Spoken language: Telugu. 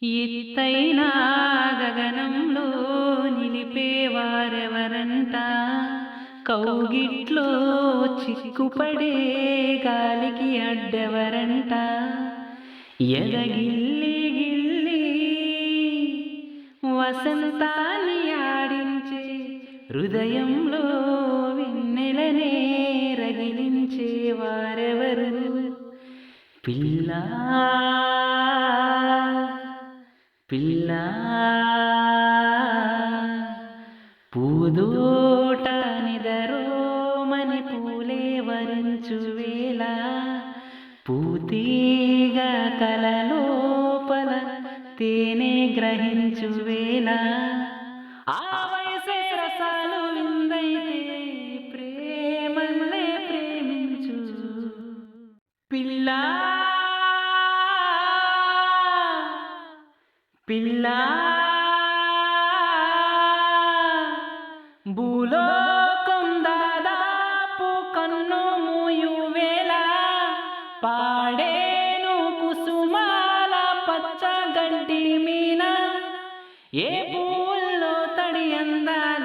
ఎత్తైన గగనంలో నిలిపేవారెవరంట, కౌగిట్లో చిక్కుపడే గాలికి అడ్డెవరంట. ఎదగిల్లి గిల్లి వసంతాన్ని ఆడించే, హృదయంలో వెన్నెలనే రగిలించే వారెవరు? పిల్లా పిల్లా పూదోట నిదరోమని పూలే వరించువేళ, పూతీగా కలలోపల తేనె గ్రహించువేళ, ఆ వయసే రసాలు విందైతే ప్రేమల్లే ప్రేమించు పిల్లా పిల్లా. భూలోకం దాదాపు కన్ను మూయువేళ, పాడేను కుసుమాల పచ్చగడ్డి మీన, ఏ పూల్లో తడి అందాల